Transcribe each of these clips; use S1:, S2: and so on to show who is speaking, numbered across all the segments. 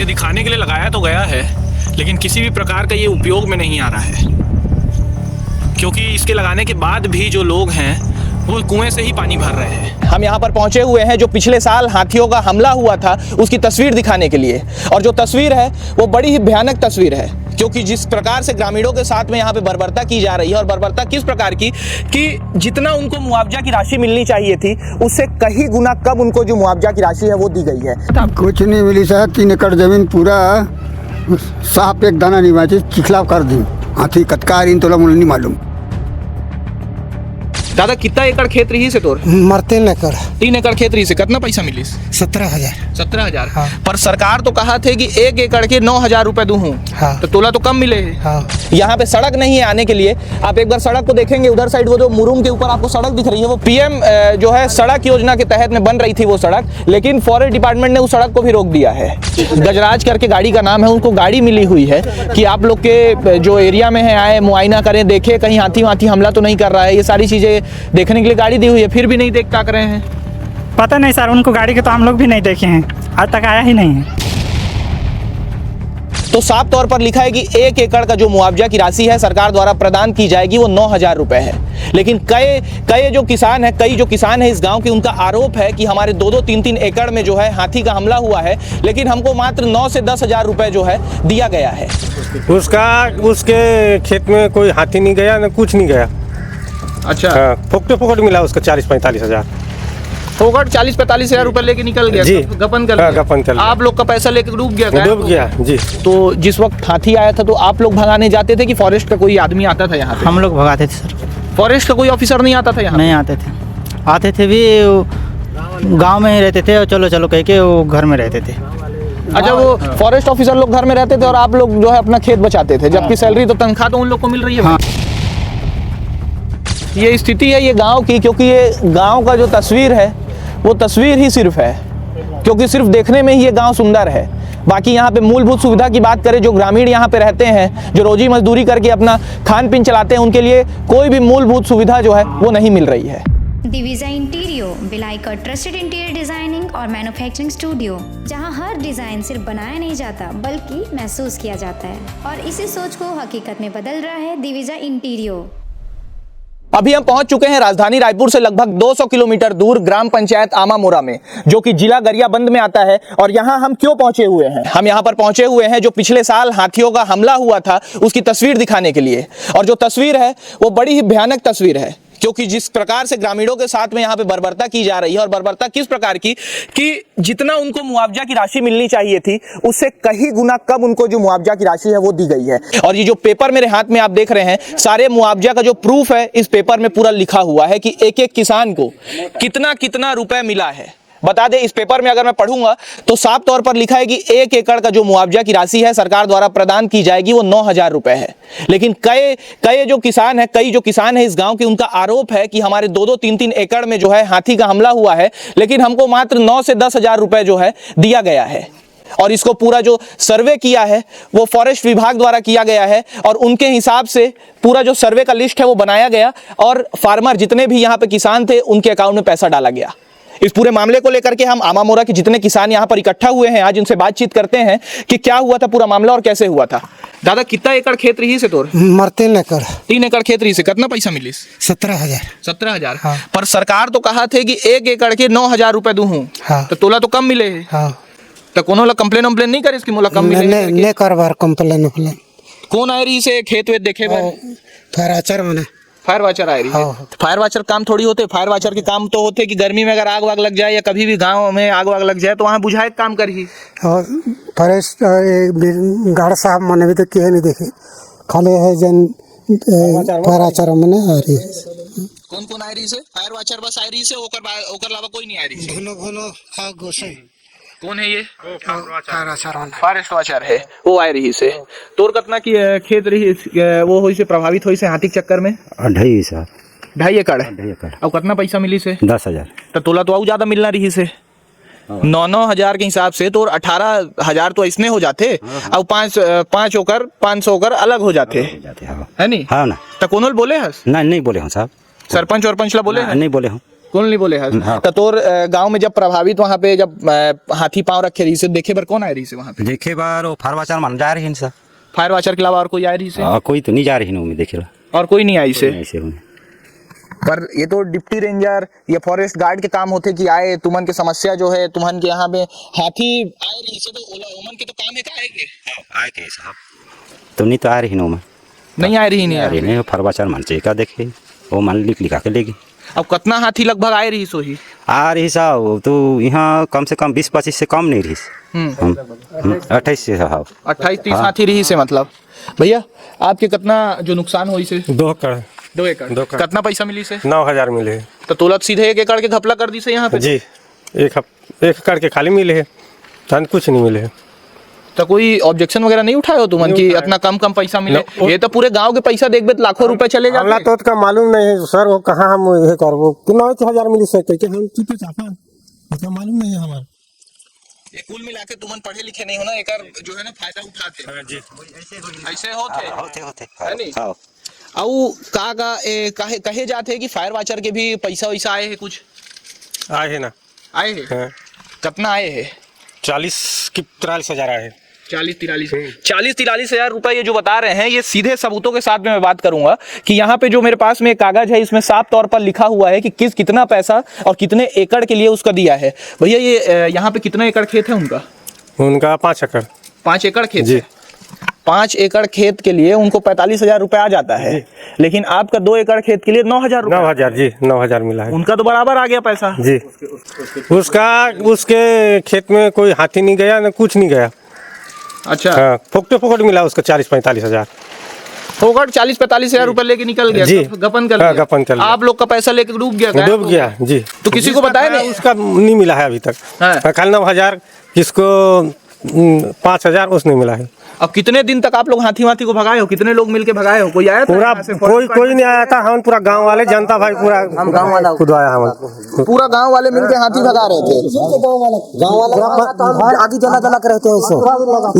S1: ये दिखाने के लिए लगाया तो गया है, लेकिन किसी भी प्रकार का ये उपयोग में नहीं आ रहा है, क्योंकि इसके लगाने के बाद भी जो लोग हैं वो कुएं से ही पानी भर रहे हैं।
S2: हम यहाँ पर पहुंचे हुए हैं जो पिछले साल हाथियों का हमला हुआ था उसकी तस्वीर दिखाने के लिए, और जो तस्वीर है वो बड़ी ही भयानक तस्वीर है, क्योंकि जिस प्रकार से ग्रामीणों के साथ में यहाँ पे बर्बरता की जा रही है, और बर्बरता किस प्रकार की कि जितना उनको मुआवजा की राशि मिलनी चाहिए थी उससे कहीं गुना कम उनको जो मुआवजा की राशि है वो दी गई है।
S3: कुछ नहीं मिली सर, 3 एकड़ जमीन पूरा साफ एक दाना नहीं बाची, चिखला कर दी हाथी कतकार इन तोला मुझे नहीं मालूम।
S2: दादा कितना एकड़ खेत रही से तोर?
S3: मरते न कर
S2: 3 एकड़ खेत रही से कितना पैसा मिली?
S3: 17,000।
S2: 17,000।
S3: हाँ।
S2: पर सरकार तो कहा थे कि 1 एकड़ के 9,000 रुपए दूं।
S3: हाँ।
S2: तो तोला तो कम मिले है।
S3: हाँ।
S2: यहाँ पे सड़क नहीं है आने के लिए। आप एक बार सड़क को देखेंगे, उधर साइड वो जो मुरुम के ऊपर आपको सड़क दिख रही है वो पीएम जो है सड़क योजना के तहत में बन रही थी वो सड़क, लेकिन फॉरेस्ट डिपार्टमेंट ने उस सड़क को भी रोक दिया है। गजराज करके गाड़ी का नाम है, उनको गाड़ी मिली हुई है कि आप लोग के जो एरिया में है आए मुआयना करें, देखें कहीं हाथी वाथी हमला तो नहीं कर रहा है, ये सारी चीजें देखने के लिए गाड़ी दी हुई है, फिर भी नहीं देख ताक रहे हैं।
S4: पता नहीं सर, उनको गाड़ी के तो हम लोग भी नहीं देखे हैं, आज तक आया ही नहीं है।
S2: तो साफ तौर पर लिखा है कि 1 एकड़ का जो मुआवजा की राशि है सरकार द्वारा प्रदान की जाएगी वो 9,000 रुपए है, लेकिन कई जो किसान है इस गांव के, उनका आरोप है कि हमारे 2-2, 3-3 एकड़ में जो है हाथी का हमला हुआ है, लेकिन हमको मात्र 9 से 10,000 रुपए जो है दिया गया है।
S5: उसके खेत में कोई हाथी नहीं गया न कुछ नहीं गया।
S2: अच्छा।
S5: हाँ, फोकट मिला उसका 40-45 हजार।
S2: फोकट 40-45 हजार रुपए लेके निकल गया
S5: जी।
S2: गपन कर
S5: हाँ,
S2: गया।
S5: गपन कर लिया।
S2: आप लोग का पैसा लेके डूब गया?
S5: डूब गया जी।
S2: तो जिस वक्त हाथी आया था तो आप लोग भगाने जाते थे कि फॉरेस्ट का कोई आदमी आता था यहाँ पे?
S4: हम लोग भगाते थे सर।
S2: फॉरेस्ट का कोई ऑफिसर नहीं आता था यहाँ?
S4: नहीं आते थे भी, गांव में ही रहते थे और चलो चलो कह के वो घर में रहते थे।
S2: अच्छा, वो फॉरेस्ट ऑफिसर लोग घर में रहते थे और आप लोग जो है अपना खेत बचाते थे, जबकि सैलरी तो तनख्वाह तो उन लोग को मिल रही है।
S4: हाँ।
S2: ये स्थिति है ये गांव की, क्योंकि ये गांव का जो तस्वीर है वो तस्वीर ही सिर्फ है, क्योंकि सिर्फ देखने में ही ये गांव सुंदर है। बाकी यहाँ पे मूलभूत सुविधा की बात करें, जो ग्रामीण यहाँ पे रहते हैं, जो रोजी मजदूरी करके अपना खान पीन चलाते हैं, उनके लिए कोई भी मूलभूत सुविधा जो है वो नहीं मिल रही है।
S6: दिविजा इंटीरियो बिलाई का ट्रस्टेड इंटीरियर डिजाइनिंग और मैन्युफैक्चरिंग स्टूडियो, जहां हर डिजाइन सिर्फ बनाया नहीं जाता बल्कि महसूस किया जाता है, और इसी सोच को हकीकत में बदल रहा है दिविजा इंटीरियो।
S2: अभी हम पहुंच चुके हैं राजधानी रायपुर से लगभग 200 किलोमीटर दूर ग्राम पंचायत आमामोरा में, जो कि जिला गरियाबंद में आता है। और यहाँ हम क्यों पहुंचे हुए हैं? हम यहाँ पर पहुंचे हुए हैं जो पिछले साल हाथियों का हमला हुआ था उसकी तस्वीर दिखाने के लिए, और जो तस्वीर है वो बड़ी ही भयानक तस्वीर है, क्योंकि जिस प्रकार से ग्रामीणों के साथ में यहाँ पे बर्बरता की जा रही है, और बर्बरता किस प्रकार की कि जितना उनको मुआवजा की राशि मिलनी चाहिए थी उससे कहीं गुना कम उनको जो मुआवजा की राशि है वो दी गई है। और ये जो पेपर मेरे हाथ में आप देख रहे हैं, सारे मुआवजा का जो प्रूफ है इस पेपर में पूरा लिखा हुआ है कि एक किसान को कितना कितना रुपए मिला है। बता दें, इस पेपर में अगर मैं पढ़ूंगा तो साफ तौर पर लिखा है कि 1 एकड़ का जो मुआवजा की राशि है सरकार द्वारा प्रदान की जाएगी वो 9,000 रुपए है, लेकिन कई जो किसान है इस गांव के, उनका आरोप है कि हमारे 2-2, 3-3 एकड़ में जो है हाथी का हमला हुआ है, लेकिन हमको मात्र 9 से 10,000 रुपए जो है दिया गया है। और इसको पूरा जो सर्वे किया है वो फॉरेस्ट विभाग द्वारा किया गया है, और उनके हिसाब से पूरा जो सर्वे का लिस्ट है वो बनाया गया, और फार्मर जितने भी यहाँ पे किसान थे उनके अकाउंट में पैसा डाला गया। इस पूरे मामले को लेकर के हम आमामोरा के जितने किसान यहाँ पर इकट्ठा हुए हैं, आज इनसे बातचीत करते हैं कि क्या हुआ था पूरा मामला और कैसे हुआ था। दादा कितना एकड़ खेत रही से तोर?
S3: मरते न कर
S2: 3 एकड़ खेत रही से कितना पैसा मिली?
S3: 17,000।
S2: 17,000।
S3: हाँ।
S2: पर सरकार तो कहा थे कि 1 एकड़ के 9,000 रुपए दूं।
S3: हाँ।
S2: तो तोला तो कम मिले है।
S3: हाँ।
S2: तो कोनो ला कंप्लेन नहीं करे इसकी, मोला कम मिले?
S3: ने कर बार कंप्लेन होले।
S2: कौन आए रही से खेत वेत देखे?
S3: फराचर मने
S2: फायर वाचर आ रही है। फायर वाचर काम थोड़ी होते, फायर वाचर के काम तो होते कि गर्मी में अगर आग वाग लग जाए या कभी भी गांव में आग वाग लग जाए तो वहाँ बुझाए काम करी।
S3: और फॉरेस्ट गार्ड साहब मने भी तो किए नहीं देखे, खाली है जन फराचर मने आ रही है।
S2: कौन आ रही से? फायर वाचर बस आ रही से, ओकर अलावा कोई नहीं आ रही से।
S3: घोनो आग गोसे।
S2: कौन है ये?
S3: फॉरेस्ट
S2: वाचर है, वो आ रही से। तोर कितना की खेत रही वो होई से प्रभावित होई से हाथी के चक्कर में? 2.5 एकड़। और कितना पैसा मिली से?
S5: 10,000।
S2: तो तोला तो और ज्यादा मिलना रही से। 9,000 के हिसाब से तो 18,000 तो इसने हो जाते, और 5 ओकर 500 ओकर अलग हो जाते है नहीं?
S5: हाँ ना।
S2: तो कौन बोले हस?
S5: नहीं बोले हूँ साहब।
S2: सरपंच और पंचला बोले हैं?
S5: नहीं बोले हूँ।
S2: कौन नहीं बोले हस
S7: हाँ।
S2: ततोर गांव में जब प्रभावित वहां पे जब हाथी पांव रखे रही से देखे बर कौन आए रही से वहां पे?
S7: देखे बार वो फारवाचार मान जा रही सर।
S2: फायर वाचर के अलावा और कोई आए रही से?
S7: कोई तो नहीं जा रही में देखे
S2: और कोई नहीं आई से?
S7: ऐसे होने
S2: पर ये तो डिप्टी रेंजर या फॉरेस्ट गार्ड के काम होते कि आए तुमन के समस्या जो है तुमन के यहाँ पे हाथी आए रही से तो ओमन के तो काम है आएंगे
S7: आए थे साहब तो नहीं तो आ रही में
S2: नहीं आ रही नहीं
S7: आ रही नहीं फारवाचार मान चाहिए क्या देखे वो मान लिखा के लेगी।
S2: अब कितना हाथी लगभग आए रही सो ही
S7: आ रही साहब तो यहाँ कम से कम 20-25 से कम नहीं रही 28 से साहब
S2: 28-30 हाथी रही से मतलब। भैया आपके कितना जो नुकसान हुई से?
S5: 2 एकड़
S2: 2 एकड़ कितना पैसा मिली से?
S5: 9,000 मिले है
S2: तो तुरंत सीधे 1 एकड़ के घपला कर दी से यहाँ पे?
S5: जी। एक एकड़ के खाली मिले है धन कुछ नहीं मिले है।
S2: तो कोई ऑब्जेक्शन वगैरह नहीं उठाए हो तुमन कि इतना कम पैसा मिले? ये तो पूरे गांव के पैसा देखबे तो लाखों रुपए चले
S5: हमला
S2: जाते।
S5: तो का मालूम नहीं है सर वो कहाँ हम ये करबो कि 9,000 मिल सके कि हम चुप चापा मतलब मालूम नहीं है हमारा।
S2: ये कुल मिला के तुमन पढ़े लिखे नहीं हो ना एकर जो है ना फायदा उठाते।
S5: हां जी
S2: ऐसे होते
S7: है
S2: नहीं?
S7: हाँ।
S2: औ कहे जाते हैं कि फायर वाचर के भी पैसा वैसा आए हैं कुछ?
S5: आए है ना
S2: आए हैं
S5: हाँ।
S2: कितना आए हैं?
S5: 43,000 आए हैं।
S2: 40-43 हजार रुपए ये जो बता रहे हैं ये सीधे सबूतों के साथ में मैं बात करूंगा कि यहाँ पे जो मेरे पास में एक कागज है इसमें साफ तौर पर लिखा हुआ है कि कितना पैसा और कितने एकड़ के लिए उसका दिया है। भैया ये यहाँ पे कितना एकड़ खेत है
S5: उनका 5 एकड़
S2: 5 एकड़ खेत
S5: जी।
S2: है। 5 एकड़ खेत के लिए उनको 45,000 रुपए आ जाता है लेकिन आपका 2 एकड़ खेत के लिए 9,000 रुपए।
S5: 9,000 जी 9,000 मिला है
S2: उनका तो बराबर आ गया पैसा
S5: जी। उसके खेत में कोई हाथी नहीं गया ना कुछ नहीं गया।
S2: अच्छा
S5: हाँ फोकट मिला उसका 40-45 हजार
S2: फोकट 40-45 हजार रुपए लेके निकल गया
S5: जी।
S2: गपन कर
S5: हाँ,
S2: लिया।
S5: गपन कर लिया।
S2: आप लोग का पैसा लेके डूब गया
S5: डूब गया जी।
S2: तो किसी को बताया नहीं?
S5: उसका नहीं मिला है अभी तक।
S2: हाँ।
S5: कल 9,000 किसको 5,000 उसने मिला है।
S2: अब कितने दिन तक आप लोग हाथी को भगाए हो? कितने लोग मिलके भगाए हो? कोई आया था
S5: पूरा
S2: यहाँ से?
S5: कोई नहीं आया था। हम पूरा गांव वाले जनता भाई पूरा गांव वाला खुद आया हम
S2: पूरा गांव वाले मिलके हाथी भगा रहे थे।
S3: आगे जला कर रहते हैं इससे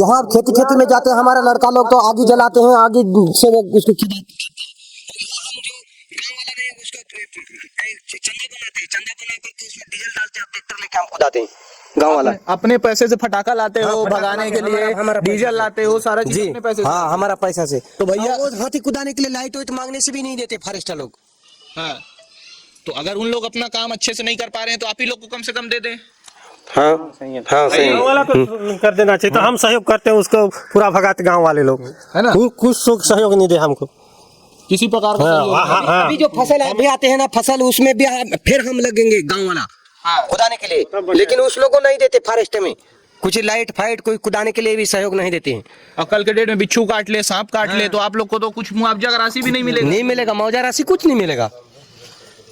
S3: यहाँ खेती में जाते हैं हमारे लड़का लोग तो आगे जलाते हैं आगे से उसको
S2: गाँव वाला अपने पैसे से फटाका लाते हो भगाने के लिए, डीजल लाते हो, सारा चीज अपने पैसे से।
S3: हाँ हमारा पैसा से।
S2: तो भैया
S3: हाथी कुदाने के लिए लाइट वाइट मांगने से भी नहीं देते फॉरेस्टर लोग।
S2: हाँ तो अगर उन लोग अपना काम अच्छे से नहीं कर पा रहे हैं तो आप ही लोग को कम से कम दे दें।
S5: हाँ सही गाँव वाला तो कर देना चाहिए। तो हम सहयोग करते हैं उसको पूरा भगाते गाँव वाले लोग
S2: है ना।
S5: कुछ सहयोग नहीं दे हमको
S2: किसी प्रकार का।
S3: अभी जो फसल अभी आते हैं ना फसल उसमें भी फिर हम लगेंगे गाँव वाला खुदाने के लिए लेकिन उस लोगों को नहीं देते फॉरेस्ट में कुछ लाइट फाइट कोई कुदाने के लिए भी सहयोग नहीं देते हैं।
S2: और कल के डेट में बिच्छू काट ले सांप काट ले तो आप लोग को तो कुछ मुआवजा राशि भी नहीं मिलेगा।
S3: नहीं मिलेगा मुआवजा राशि कुछ नहीं मिलेगा।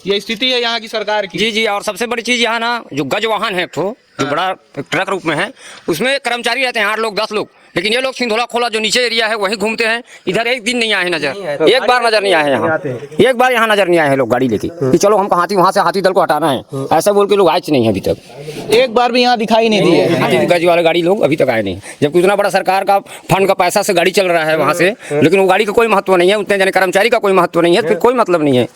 S2: ये स्थिति है यहाँ की सरकार की।
S8: जी और सबसे बड़ी चीज यहाँ ना जो गज वाहन है जो बड़ा ट्रक रूप में है उसमें कर्मचारी रहते हैं 8 लोग 10 लोग लेकिन ये लोग सिंधोला खोला जो नीचे एरिया है वहीं घूमते हैं। इधर एक दिन नहीं आए हैं नजर एक बार नजर नहीं आए हैं यहाँ एक बार यहाँ नजर नहीं आए हैं लोग गाड़ी लेके कि चलो हमको हाथी वहाँ से हाथी दल को हटाना है ऐसा बोल के लोग आए नहीं है अभी तक
S2: एक बार भी यहाँ दिखाई नहीं दिए
S8: हाथी गज वाले गाड़ी लोग अभी तक आए नहीं जबकि उतना बड़ा सरकार का फंड का पैसा से गाड़ी चल रहा है वहाँ से लेकिन वो गाड़ी का कोई महत्व नहीं है उतने जने कर्मचारी का कोई महत्व नहीं है फिर कोई मतलब नहीं है।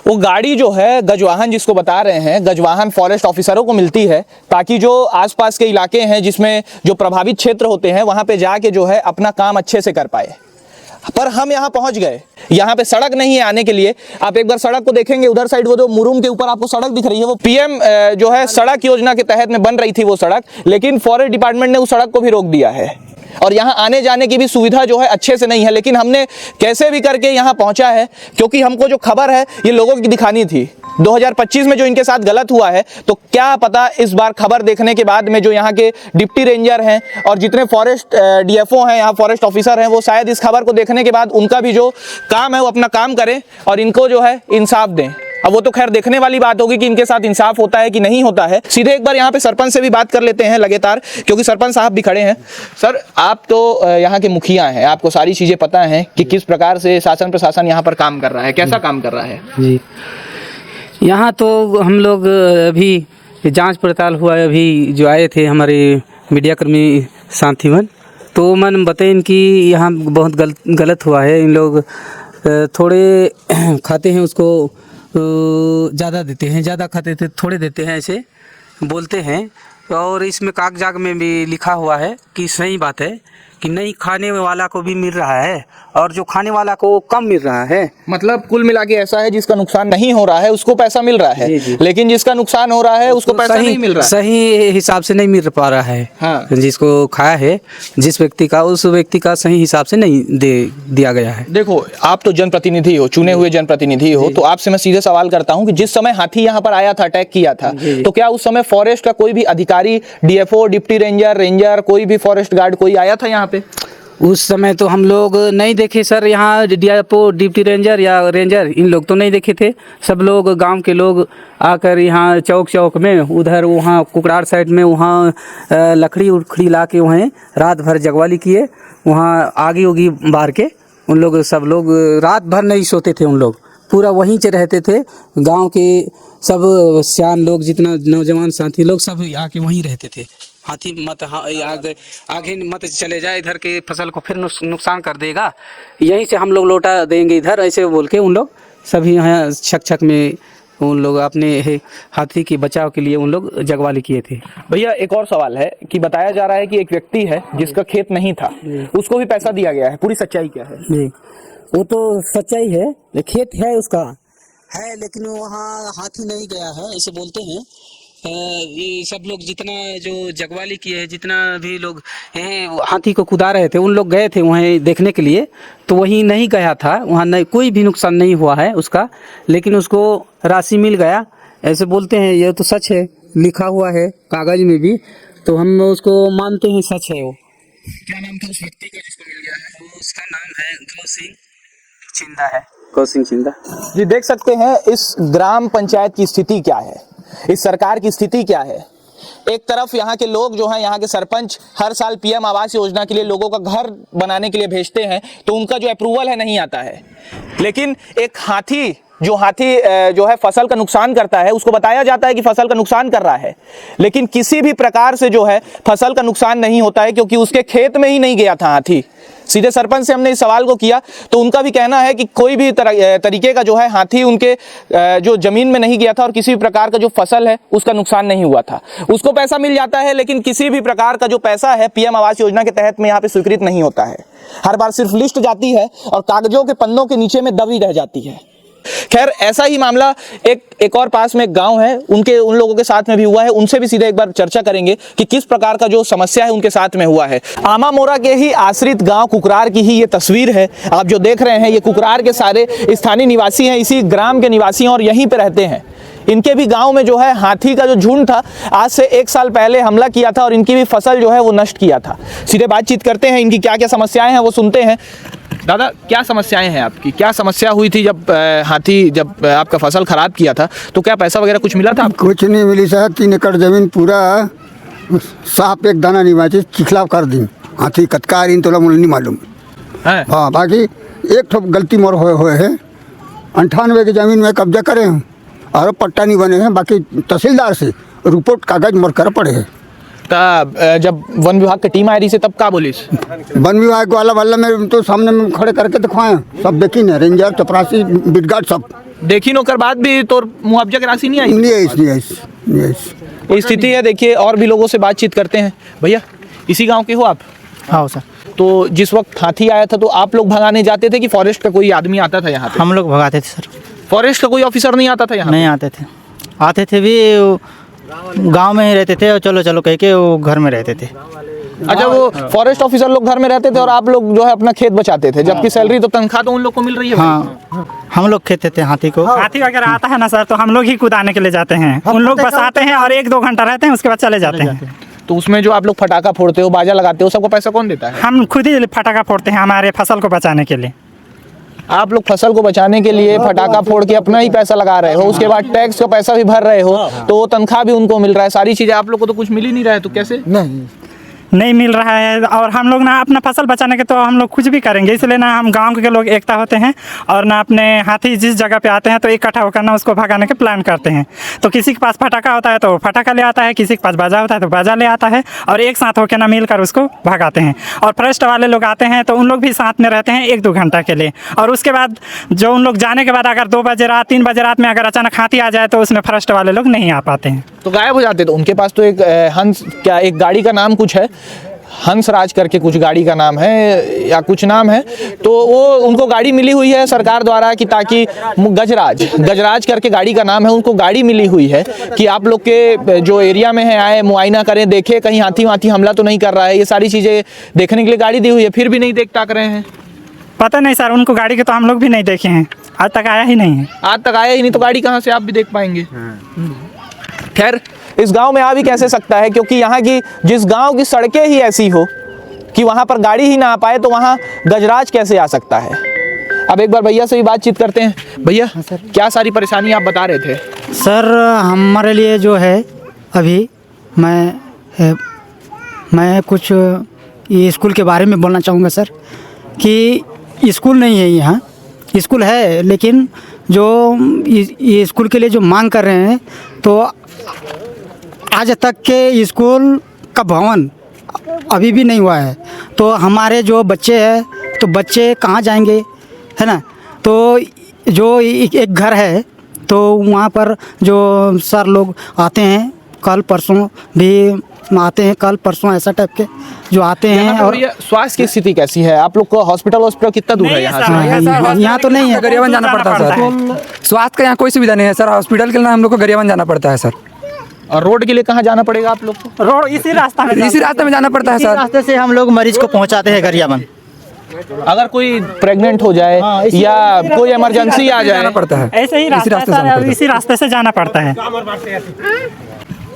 S2: वो गाड़ी जो है गजवाहन जिसको बता रहे हैं गजवाहन फॉरेस्ट ऑफिसरों को मिलती है ताकि जो आसपास के इलाके हैं जिसमें जो प्रभावित क्षेत्र होते हैं वहां पे जाके जो है अपना काम अच्छे से कर पाए। पर हम यहाँ पहुंच गए, यहाँ पे सड़क नहीं है आने के लिए। आप एक बार सड़क को देखेंगे उधर साइड वो जो मुरुम के ऊपर आपको सड़क दिख रही है वो पीएम जो है सड़क योजना के तहत में बन रही थी वो सड़क, लेकिन फॉरेस्ट डिपार्टमेंट ने उस सड़क को भी रोक दिया है और यहाँ आने जाने की भी सुविधा जो है अच्छे से नहीं है। लेकिन हमने कैसे भी करके यहाँ पहुँचा है क्योंकि हमको जो खबर है ये लोगों की दिखानी थी। 2025 में जो इनके साथ गलत हुआ है तो क्या पता इस बार खबर देखने के बाद में जो यहाँ के डिप्टी रेंजर हैं और जितने फॉरेस्ट डीएफओ हैं यहाँ फॉरेस्ट ऑफिसर हैं वो शायद इस खबर को देखने के बाद उनका भी जो काम है वो अपना काम करें और इनको जो है इंसाफ दें। अब वो तो खैर देखने वाली बात होगी कि इनके साथ इंसाफ होता है कि नहीं होता है। सीधे एक बार यहाँ पे सरपंच से भी बात कर लेते हैं लगातार क्योंकि सरपंच साहब भी खड़े हैं। सर आप तो यहाँ के मुखिया हैं, आपको सारी चीज़ें पता हैं कि किस प्रकार से शासन प्रशासन यहाँ पर काम कर रहा है, कैसा काम कर रहा है।
S9: जी यहाँ तो हम लोग अभी जांच पड़ताल हुआ अभी जो आए थे हमारे मीडिया कर्मी साथीवन तो मन बताएं कि यहाँ बहुत गलत हुआ है। इन लोग थोड़े खाते हैं उसको ज़्यादा देते हैं, ज़्यादा खाते थे थोड़े देते हैं, ऐसे बोलते हैं। और इसमें कागजात में भी लिखा हुआ है कि सही बात है कि नहीं खाने वाला को भी मिल रहा है और जो खाने वाला को कम मिल रहा है।
S2: मतलब कुल मिला के ऐसा है, जिसका नुकसान नहीं हो रहा है उसको पैसा मिल रहा है, लेकिन जिसका नुकसान हो रहा है उसको पैसा नहीं मिल रहा है।
S9: सही हिसाब से नहीं मिल पा रहा है।
S2: हाँ।
S9: जिसको खाया है जिस व्यक्ति का, उस व्यक्ति का सही हिसाब से नहीं दिया गया है।
S2: देखो, आप तो जनप्रतिनिधि हो, चुने हुए जनप्रतिनिधि हो, तो आपसे मैं सीधे सवाल करता हूं कि जिस समय हाथी यहां पर आया था, अटैक किया था, तो क्या उस समय फॉरेस्ट का कोई भी अधिकारी, डीएफओ, डिप्टी रेंजर, कोई भी फॉरेस्ट गार्ड कोई आया था यहाँ पे?
S9: उस समय तो हम लोग नहीं देखे सर, यहाँ डीएफओ, डिप्टी रेंजर या रेंजर इन लोग तो नहीं देखे थे। सब लोग गांव के लोग आकर यहाँ चौक में, उधर वहाँ कुकड़ार साइड में, वहाँ लकड़ी उखड़ी ला के वहाँ रात भर जगवाली किए, वहाँ आगी उगी बार के उन लोग, सब लोग रात भर नहीं सोते थे। उन लोग पूरा वहीं से रहते थे। गांव के सब सियान लोग, जितना नौजवान साथी लोग, सब आके वहीं रहते थे। हाथी मत आगे मत चले जाए, इधर के फसल को फिर नुकसान कर देगा, यहीं से हम लोग लौटा देंगे इधर, ऐसे बोल के उन लोग सभी यहाँ छक में उन लोग अपने हाथी के बचाव के लिए उन लोग जगवाली किए थे।
S2: भैया एक और सवाल है कि बताया जा रहा है कि एक व्यक्ति है जिसका खेत नहीं था, उसको भी पैसा दिया गया है, पूरी सच्चाई क्या है?
S9: जी, वो तो सच्चाई है, खेत है उसका है, लेकिन वहाँ हाथी नहीं गया है, ऐसे बोलते हैं। ये सब लोग जितना जो जगवाली किए हैं, जितना भी लोग हैं हाथी को कुदा रहे थे, उन लोग गए थे वहीं देखने के लिए, तो वहीं नहीं गया था, वहाँ नहीं कोई भी नुकसान नहीं हुआ है उसका, लेकिन उसको राशि मिल गया, ऐसे बोलते हैं। ये तो सच है, लिखा हुआ है कागज में भी, तो हम उसको मानते हैं सच है। वो क्या नाम था उस व्यक्ति का जिसको मिल गया है? उसका नाम है गौसिंह चिंदा है, गौसिंह चिंदा
S2: जी। देख सकते हैं इस ग्राम पंचायत की स्थिति क्या है, इस सरकार की स्थिति क्या है। एक तरफ यहाँ के लोग जो हैं, यहाँ के सरपंच हर साल पीएम आवास योजना के लिए लोगों का घर बनाने के लिए भेजते हैं, तो उनका जो अप्रूवल है नहीं आता है। लेकिन एक हाथी जो है फसल का नुकसान करता है, उसको बताया जाता है कि फसल का नुकसान कर रहा है, लेकिन किसी भी प्रकार से जो है फसल का नुकसान नहीं होता है, क्योंकि उसके खेत में ही नहीं गया था हाथी। सीधे सरपंच से हमने इस सवाल को किया तो उनका भी कहना है कि कोई भी तरीके का जो है हाथी उनके जो जमीन में नहीं गया था और किसी भी प्रकार का जो फसल है उसका नुकसान नहीं हुआ था। उसको पैसा मिल जाता है, लेकिन किसी भी प्रकार का जो पैसा है पीएम आवास योजना के तहत में यहाँ पे स्वीकृत नहीं होता है। हर बार सिर्फ लिस्ट जाती है और कागजों के पन्नों के नीचे में दबी रह जाती है। खैर, ऐसा ही मामला एक और पास में एक गांव है, उन लोगों के साथ में भी हुआ है। उनसे भी सीधे एक बार चर्चा करेंगे कि किस प्रकार का जो समस्या है उनके साथ में हुआ है। आमा मोरा के ही आश्रित गांव कुकरार की ही ये तस्वीर है। आप जो देख रहे हैं ये कुकरार के सारे स्थानीय निवासी हैं, इसी ग्राम के निवासी हैं और यहीं पे रहते हैं। इनके भी गांव में जो है हाथी का जो झुंड था, आज से 1 साल पहले हमला किया था और इनकी भी फसल जो है वो नष्ट किया था। सीधे बातचीत करते हैं, इनकी क्या क्या समस्याएं हैं वो सुनते हैं। दादा, क्या समस्याएं हैं आपकी? क्या समस्या हुई थी जब जब आपका फसल खराब किया था, तो क्या पैसा वगैरह कुछ मिला था आपको?
S10: कुछ नहीं मिली सर। 3 एकड़ जमीन पूरा साफ एक दाना नहीं बाची, चिखला कर दी हाथी कतकार इन तोला मुझे नहीं मालूम है। हाँ, बाकी एक ठो गलती मोर हुए है। 98 की जमीन में कब्जा करे हैं और पट्टा नहीं बने हैं। बाकी तहसीलदार से रिपोर्ट कागज मोर कर पड़े हैं।
S2: जब वन विभाग की टीम आई रही से तब क्या बोली?
S10: वन विभाग वाला में तो सामने में खड़े करके दिखवाए, सब देखी न, रेंजर चपरासी बिटगार्ड सब
S2: देखी, नौकर बाद भी तो मुआवजा की राशि नहीं आई?
S10: नहीं।
S2: स्थिति है। देखिए, और भी लोगों से बातचीत करते हैं। भैया, इसी गांव के हो आप?
S4: हाँ सर।
S2: तो जिस वक्त हाथी आया था तो आप लोग भगाने जाते थे कि फॉरेस्ट का कोई आदमी आता था यहाँ पे?
S4: हम लोग भगाते थे सर।
S2: फॉरेस्ट का कोई ऑफिसर नहीं आता था यहाँ?
S4: नहीं आते थे, आते थे भी गांव में ही रहते थे और चलो कह के वो घर में रहते थे।
S2: अच्छा, वो फॉरेस्ट ऑफिसर लोग घर में रहते थे और आप लोग जो है अपना खेत बचाते थे, जबकि सैलरी तो तनख्वाह तो उन लोग को मिल रही है।
S4: हाँ, हम लोग खेते थे हाथी को।
S11: हाथी वगैरह आता है ना सर, तो हम लोग ही कुदाने के लिए जाते हैं। उन लोग बस आते हैं और 1-2 घंटा रहते हैं, उसके बाद चले जाते हैं।
S2: तो उसमें जो आप लोग फटाखा फोड़ते हो, बाजा लगाते हो, सबको पैसा कौन देता है?
S11: हम खुद ही फटाखा फोड़ते हैं हमारे फसल को बचाने के लिए।
S2: आप लोग फसल को बचाने के लिए फटाखा फोड़ के अपना ही पैसा लगा रहे हो, उसके बाद टैक्स का पैसा भी भर रहे हो, तो वो तनख्वाह भी उनको मिल रहा है, सारी चीजें आप लोग को तो कुछ मिल ही नहीं रहा है, तो कैसे?
S10: नहीं,
S11: नहीं मिल रहा है। और हम लोग ना अपना फसल बचाने के तो हम लोग कुछ भी करेंगे, इसलिए ना हम गांव के लोग एकता होते हैं और ना अपने हाथी जिस जगह पे आते हैं तो इकट्ठा होकर ना उसको भगाने के प्लान करते हैं। तो किसी के पास फटाका होता है तो फटाका ले आता है, किसी के पास बाजा होता है तो बाजा ले आता है और एक साथ होकर ना मिलकर उसको भगाते हैं। और फॉरेस्ट वाले लोग आते हैं तो उन लोग भी साथ में रहते हैं 1-2 घंटा के लिए। और उसके बाद जो उन लोग जाने के बाद अगर 2 बजे रात 3 बजे रात में अगर अचानक हाथी आ जाए तो उसमें फॉरेस्ट वाले लोग नहीं आ पाते हैं,
S2: तो गायब हो जाते। तो उनके पास तो एक हंस, क्या एक गाड़ी का नाम कुछ है, हंसराज करके कुछ गाड़ी का नाम है या कुछ नाम है, तो वो उनको गाड़ी मिली हुई है सरकार द्वारा कि ताकि गजराज करके गाड़ी का नाम है, उनको गाड़ी मिली हुई है कि आप लोग के जो एरिया में है आए मुआयना करें, देखें कहीं हाथी हमला तो नहीं कर रहा है, ये सारी चीज़ें देखने के लिए गाड़ी दी हुई है, फिर भी नहीं देख ताक रहे हैं।
S11: पता नहीं सर, उनको गाड़ी के तो हम लोग भी नहीं देखे हैं, आज तक आया ही नहीं है।
S2: आज तक आया ही नहीं तो गाड़ी कहाँ से आप भी देख पाएंगे। खैर, इस गांव में आ भी कैसे सकता है, क्योंकि यहाँ की जिस गांव की सड़कें ही ऐसी हो कि वहाँ पर गाड़ी ही ना आ पाए, तो वहाँ गजराज कैसे आ सकता है। अब एक बार भैया से भी बातचीत करते हैं। भैया क्या सारी परेशानी आप बता रहे थे।
S4: सर हमारे लिए जो है अभी मैं कुछ ये स्कूल के बारे में बोलना चाहूँगा सर, कि स्कूल नहीं है यहाँ, स्कूल है लेकिन जो ये स्कूल के लिए जो मांग कर रहे हैं, तो आज तक के स्कूल का भवन अभी भी नहीं हुआ है। तो हमारे जो बच्चे हैं तो बच्चे कहाँ जाएंगे, है ना। तो जो एक घर है तो वहाँ पर जो सर लोग आते हैं, कल परसों भी आते हैं, कल परसों ऐसा टाइप के जो आते हैं। और
S2: स्वास्थ्य की स्थिति कैसी है, आप लोग को हॉस्पिटल कितना दूर है यहाँ से?
S4: यहाँ तो नहीं है,
S12: गरियाबंद जाना पड़ता है सर। स्वास्थ्य का यहाँ कोई सुविधा नहीं है सर, हॉस्पिटल के लिए हम लोग को गरियाबंद जाना पड़ता है सर।
S2: और रोड के लिए कहाँ जाना पड़ेगा आप लोग को?
S11: रोड इसी रास्ते
S12: में जाना पड़ता है सर।
S4: रास्ते से हम लोग मरीज को पहुँचाते हैं गरियाबंद।
S2: अगर कोई प्रेग्नेंट हो जाए या कोई इमरजेंसी आ जाए,
S12: पड़ता है
S11: ऐसे ही इसी रास्ते से जाना पड़ता है।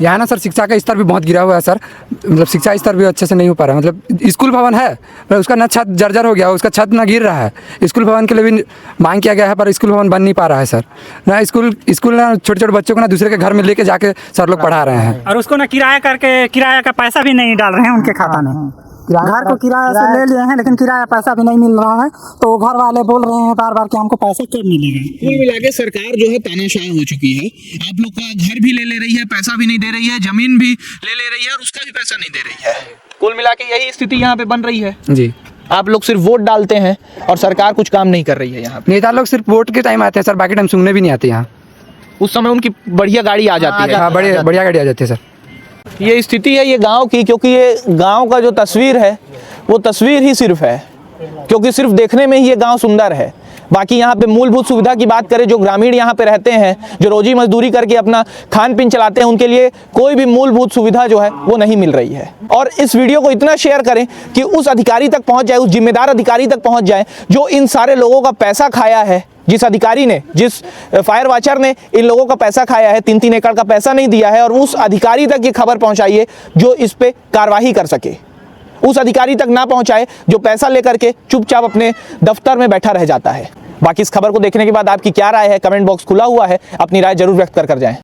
S12: यहाँ ना सर शिक्षा का स्तर भी बहुत गिरा हुआ है सर, मतलब शिक्षा स्तर भी अच्छे से नहीं हो पा रहा है। मतलब स्कूल भवन है पर उसका ना छत जर्जर हो गया, उसका छत ना गिर रहा है। स्कूल भवन के लिए भी मांग किया गया है पर स्कूल भवन बन नहीं पा रहा है सर। ना स्कूल ना छोटे बच्चों को ना दूसरे के घर में लेके जाके सर लोग पढ़ा रहे हैं,
S11: और उसको ना किराया का पैसा भी नहीं डाल रहे हैं उनके खाता में। घर को किराया से ले लिए हैं लेकिन किराया पैसा भी नहीं मिल रहा है, तो घर वाले बोल रहे हैं बार बार कि हमको पैसे कब मिलेंगे।
S2: कुल मिला के सरकार जो है तानाशाह हो चुकी है। आप लोग का घर भी ले रही है, पैसा भी नहीं दे रही है, जमीन भी ले रही है और उसका भी पैसा नहीं दे रही है। कुल मिला के यही स्थिति यहाँ पे बन रही है
S12: जी।
S2: आप लोग सिर्फ वोट डालते हैं और सरकार कुछ काम नहीं कर रही है। यहाँ पे
S12: नेता लोग सिर्फ वोट के टाइम आते हैं सर, बाकी टाइम सुनने भी नहीं आते। यहाँ
S2: उस समय उनकी बढ़िया गाड़ी आ जाती है।
S12: बढ़िया गाड़ी आ जाती है सर।
S2: ये स्थिति है ये गांव की, क्योंकि ये गांव का जो तस्वीर है वो तस्वीर ही सिर्फ है, क्योंकि सिर्फ देखने में ही ये गांव सुंदर है। बाकी यहाँ पे मूलभूत सुविधा की बात करें, जो ग्रामीण यहाँ पे रहते हैं, जो रोजी मजदूरी करके अपना खान पीन चलाते हैं, उनके लिए कोई भी मूलभूत सुविधा जो है वो नहीं मिल रही है। और इस वीडियो को इतना शेयर करें कि उस अधिकारी तक पहुँच जाए, उस जिम्मेदार अधिकारी तक पहुँच जाए जो इन सारे लोगों का पैसा खाया है। जिस अधिकारी ने, जिस फायर वॉचर ने इन लोगों का पैसा खाया है, 3-3 एकड़ का पैसा नहीं दिया है, और उस अधिकारी तक ये खबर पहुंचाइए जो इस पे कार्रवाई कर सके। उस अधिकारी तक ना पहुंचाए जो पैसा लेकर के चुपचाप अपने दफ्तर में बैठा रह जाता है। बाकी इस खबर को देखने के बाद आपकी क्या राय है, कमेंट बॉक्स खुला हुआ है, अपनी राय जरूर व्यक्त कर जाएं।